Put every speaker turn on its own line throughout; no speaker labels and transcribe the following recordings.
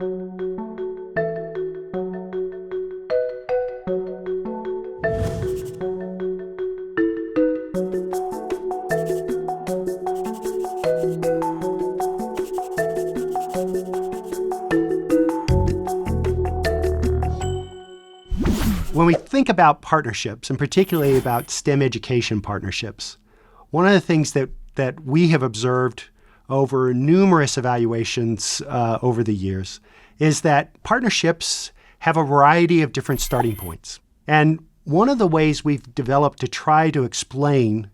When we think about partnerships, and particularly about STEM education partnerships, one of the things that we have observed over numerous evaluations over the years is that partnerships have a variety of different starting points. And one of the ways we've developed to try to explain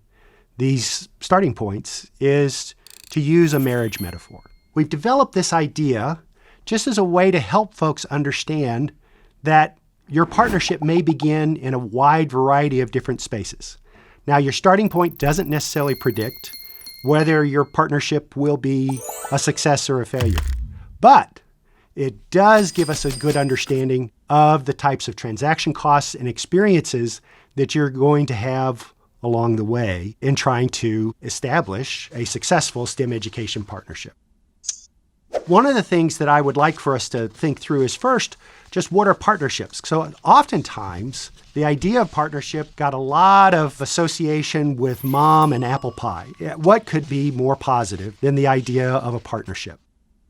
these starting points is to use a marriage metaphor. We've developed this idea just as a way to help folks understand that your partnership may begin in a wide variety of different spaces. Now, your starting point doesn't necessarily predict whether your partnership will be a success or a failure, but it does give us a good understanding of the types of transaction costs and experiences that you're going to have along the way in trying to establish a successful STEM education partnership. One of the things that I would like for us to think through is first, just what are partnerships? So oftentimes, the idea of partnership got a lot of association with mom and apple pie. What could be more positive than the idea of a partnership?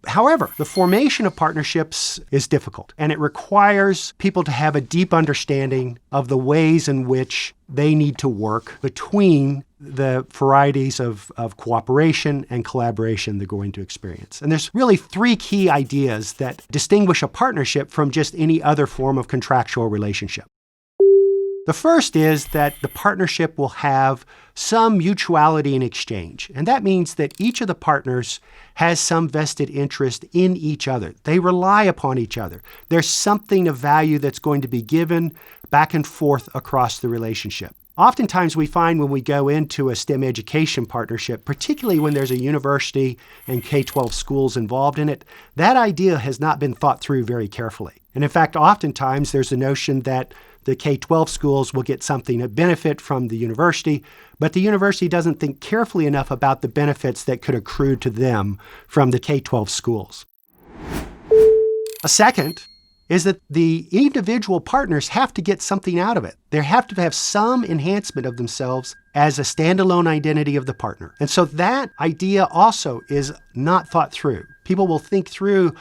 However, the formation of partnerships is difficult, and it requires people to have a deep understanding of the ways in which they need to work between the varieties of cooperation and collaboration they're going to experience. And there's really three key ideas that distinguish a partnership from just any other form of contractual relationship. The first is that the partnership will have some mutuality in exchange. And that means that each of the partners has some vested interest in each other. They rely upon each other. There's something of value that's going to be given back and forth across the relationship. Oftentimes we find when we go into a STEM education partnership, particularly when there's a university and K-12 schools involved in it, that idea has not been thought through very carefully. And in fact, oftentimes there's a notion that the K-12 schools will get something, a benefit from the university, but the university doesn't think carefully enough about the benefits that could accrue to them from the K-12 schools. A second is that the individual partners have to get something out of it. They have to have some enhancement of themselves as a standalone identity of the partner. And so that idea also is not thought through. People will think through,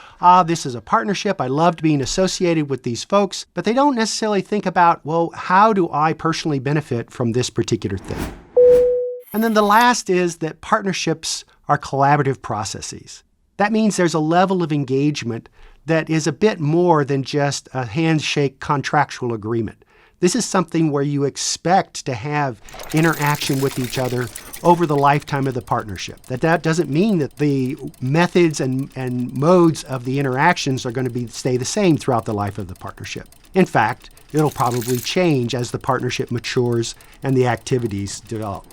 this is a partnership. I loved being associated with these folks, but they don't necessarily think about, well, how do I personally benefit from this particular thing? And then the last is that partnerships are collaborative processes. That means there's a level of engagement that is a bit more than just a handshake contractual agreement. This is something where you expect to have interaction with each other over the lifetime of the partnership. That doesn't mean that the methods and modes of the interactions are going to stay the same throughout the life of the partnership. In fact, it'll probably change as the partnership matures and the activities develop.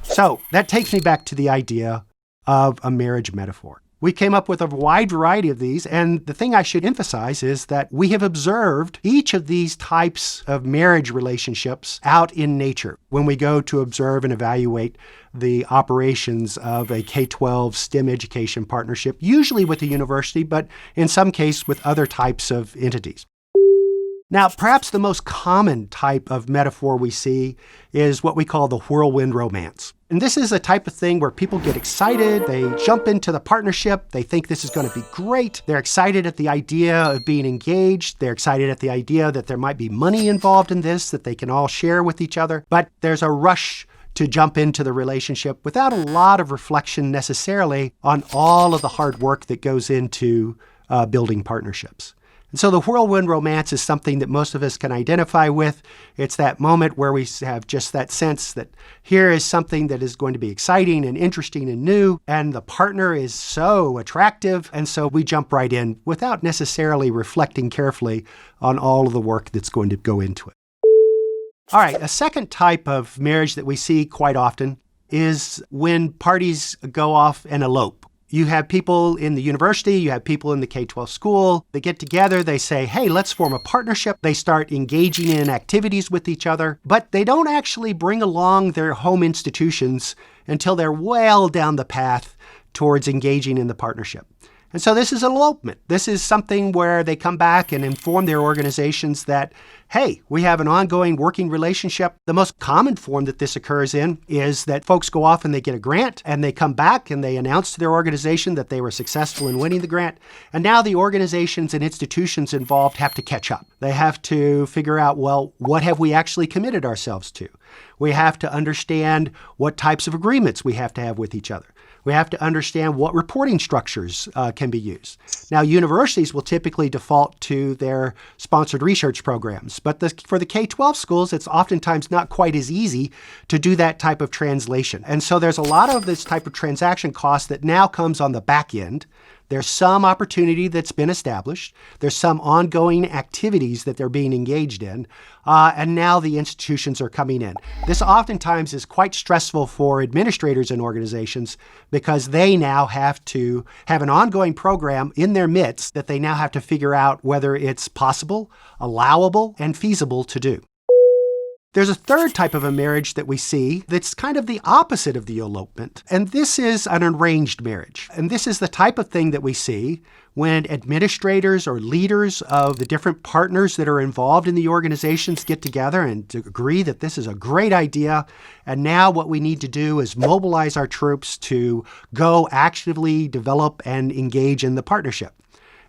So that takes me back to the idea of a marriage metaphor. We came up with a wide variety of these, and the thing I should emphasize is that we have observed each of these types of marriage relationships out in nature when we go to observe and evaluate the operations of a K-12 STEM education partnership, usually with a university, but in some case with other types of entities. Now, perhaps the most common type of metaphor we see is what we call the whirlwind romance. And this is a type of thing where people get excited, they jump into the partnership, they think this is going to be great, they're excited at the idea of being engaged, they're excited at the idea that there might be money involved in this that they can all share with each other, but there's a rush to jump into the relationship without a lot of reflection necessarily on all of the hard work that goes into building partnerships. And so the whirlwind romance is something that most of us can identify with. It's that moment where we have just that sense that here is something that is going to be exciting and interesting and new, and the partner is so attractive, and so we jump right in without necessarily reflecting carefully on all of the work that's going to go into it. All right, a second type of marriage that we see quite often is when parties go off and elope. You have people in the university, you have people in the K-12 school, they get together, they say, hey, let's form a partnership. They start engaging in activities with each other, but they don't actually bring along their home institutions until they're well down the path towards engaging in the partnership. And so this is an elopement. This is something where they come back and inform their organizations that, hey, we have an ongoing working relationship. The most common form that this occurs in is that folks go off and they get a grant and they come back and they announce to their organization that they were successful in winning the grant. And now the organizations and institutions involved have to catch up. They have to figure out, well, what have we actually committed ourselves to? We have to understand what types of agreements we have to have with each other. We have to understand what reporting structures can be used. Now, universities will typically default to their sponsored research programs, but for the K-12 schools, it's oftentimes not quite as easy to do that type of translation. And so there's a lot of this type of transaction cost that now comes on the back end. There's some opportunity that's been established. There's some ongoing activities that they're being engaged in. And now the institutions are coming in. This oftentimes is quite stressful for administrators and organizations because they now have to have an ongoing program in their midst that they now have to figure out whether it's possible, allowable, and feasible to do. There's a third type of a marriage that we see that's kind of the opposite of the elopement, and this is an arranged marriage. And this is the type of thing that we see when administrators or leaders of the different partners that are involved in the organizations get together and agree that this is a great idea, and now what we need to do is mobilize our troops to go actively develop and engage in the partnership.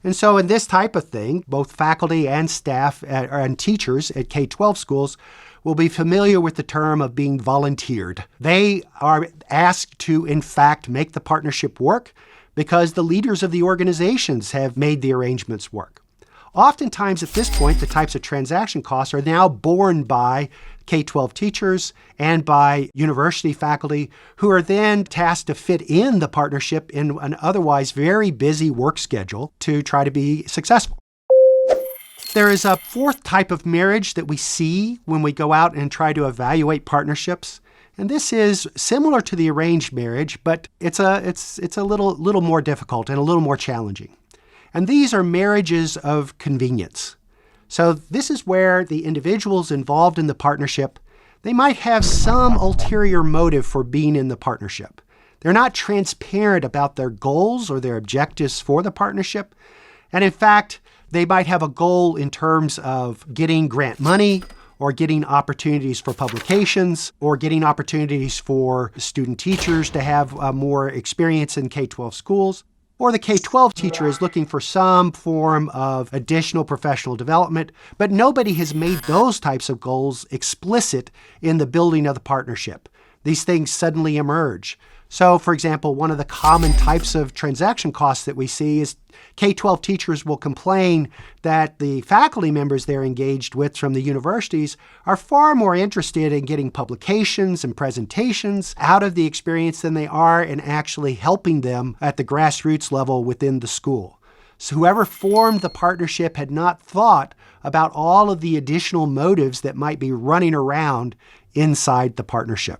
And so in this type of thing, both faculty and staff and teachers at K-12 schools will be familiar with the term of being volunteered. They are asked to, in fact, make the partnership work because the leaders of the organizations have made the arrangements work. Oftentimes at this point, the types of transaction costs are now borne by K-12 teachers and by university faculty who are then tasked to fit in the partnership in an otherwise very busy work schedule to try to be successful. There is a fourth type of marriage that we see when we go out and try to evaluate partnerships. And this is similar to the arranged marriage, but it's a little more difficult and a little more challenging. And these are marriages of convenience. So this is where the individuals involved in the partnership, they might have some ulterior motive for being in the partnership. They're not transparent about their goals or their objectives for the partnership. And in fact, they might have a goal in terms of getting grant money or getting opportunities for publications or getting opportunities for student teachers to have more experience in K-12 schools. Or the K-12 teacher is looking for some form of additional professional development, but nobody has made those types of goals explicit in the building of the partnership. These things suddenly emerge. So, for example, one of the common types of transaction costs that we see is K-12 teachers will complain that the faculty members they're engaged with from the universities are far more interested in getting publications and presentations out of the experience than they are in actually helping them at the grassroots level within the school. So whoever formed the partnership had not thought about all of the additional motives that might be running around inside the partnership.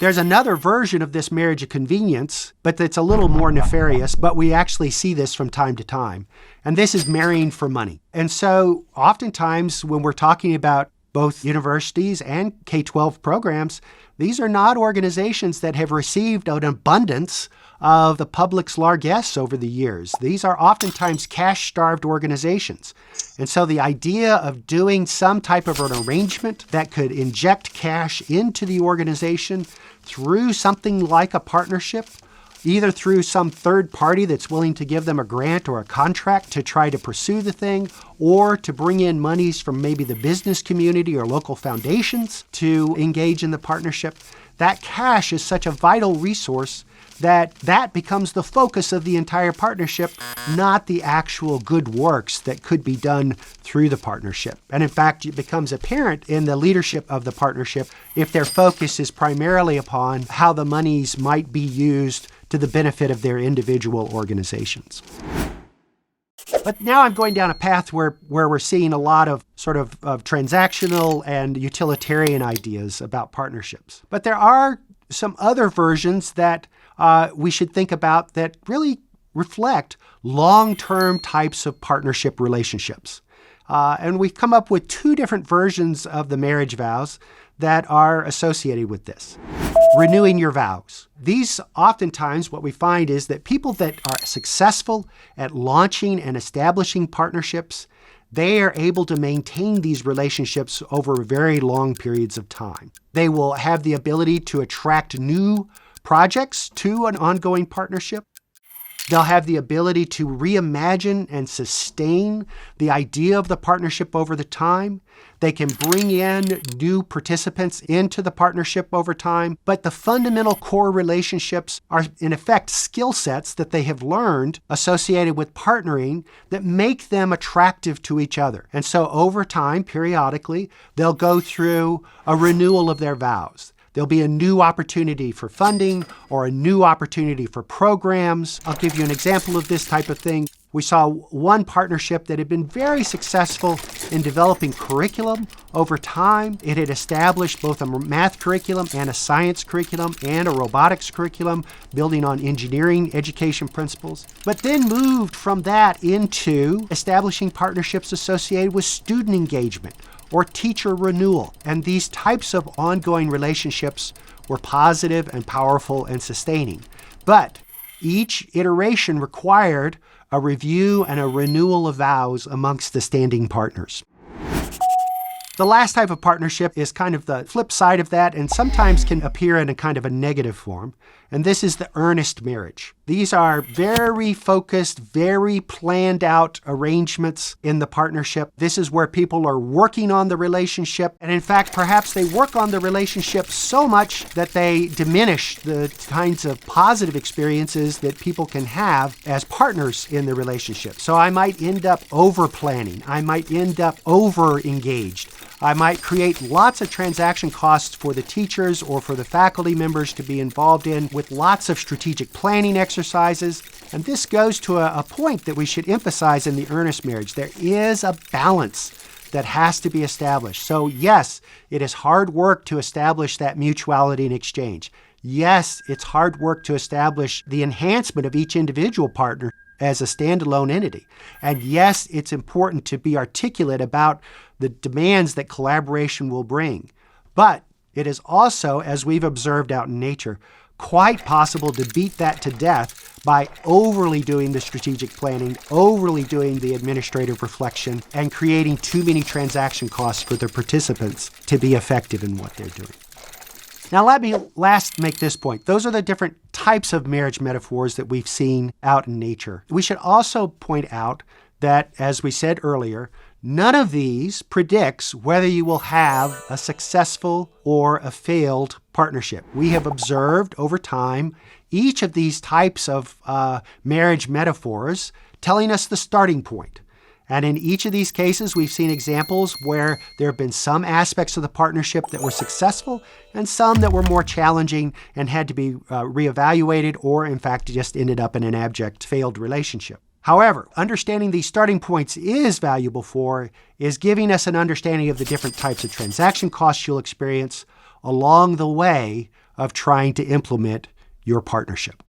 There's another version of this marriage of convenience, but it's a little more nefarious, but we actually see this from time to time. And this is marrying for money. And so oftentimes when we're talking about both universities and K-12 programs, these are not organizations that have received an abundance of the public's largesse over the years. These are oftentimes cash-starved organizations. And so the idea of doing some type of an arrangement that could inject cash into the organization through something like a partnership, either through some third party that's willing to give them a grant or a contract to try to pursue the thing, or to bring in monies from maybe the business community or local foundations to engage in the partnership, that cash is such a vital resource that becomes the focus of the entire partnership, not the actual good works that could be done through the partnership. And in fact, it becomes apparent in the leadership of the partnership if their focus is primarily upon how the monies might be used to the benefit of their individual organizations. But now I'm going down a path where we're seeing a lot of sort of transactional and utilitarian ideas about partnerships. But there are some other versions that we should think about that really reflect long-term types of partnership relationships. And we've come up with two different versions of the marriage vows that are associated with this. renewing your vows. These oftentimes what we find is that people that are successful at launching and establishing partnerships, they are able to maintain these relationships over very long periods of time. They will have the ability to attract new projects to an ongoing partnership. They'll have the ability to reimagine and sustain the idea of the partnership over the time. They can bring in new participants into the partnership over time. But the fundamental core relationships are, in effect, skill sets that they have learned associated with partnering that make them attractive to each other. And so over time, periodically, they'll go through a renewal of their vows. There'll be a new opportunity for funding or a new opportunity for programs. I'll give you an example of this type of thing. We saw one partnership that had been very successful in developing curriculum over time. It had established both a math curriculum and a science curriculum and a robotics curriculum, building on engineering education principles, but then moved from that into establishing partnerships associated with student engagement or teacher renewal. And these types of ongoing relationships were positive and powerful and sustaining. But each iteration required a review and a renewal of vows amongst the standing partners. The last type of partnership is kind of the flip side of that and sometimes can appear in a kind of a negative form. And this is the earnest marriage. These are very focused, very planned out arrangements in the partnership. This is where people are working on the relationship. And in fact, perhaps they work on the relationship so much that they diminish the kinds of positive experiences that people can have as partners in the relationship. So I might end up over planning. I might end up over engaged. I might create lots of transaction costs for the teachers or for the faculty members to be involved in with lots of strategic planning exercises. And this goes to a point that we should emphasize in the earnest marriage. There is a balance that has to be established. So yes, it is hard work to establish that mutuality and exchange. Yes, it's hard work to establish the enhancement of each individual partner as a standalone entity. And yes, it's important to be articulate about the demands that collaboration will bring. But it is also, as we've observed out in nature, quite possible to beat that to death by overly doing the strategic planning, overly doing the administrative reflection, and creating too many transaction costs for the participants to be effective in what they're doing. Now, let me last make this point. Those are the different types of marriage metaphors that we've seen out in nature. We should also point out that, as we said earlier, none of these predicts whether you will have a successful or a failed partnership. We have observed over time each of these types of marriage metaphors telling us the starting point. And in each of these cases, we've seen examples where there have been some aspects of the partnership that were successful and some that were more challenging and had to be reevaluated or, in fact, just ended up in an abject failed relationship. However, understanding these starting points is valuable is giving us an understanding of the different types of transaction costs you'll experience along the way of trying to implement your partnership.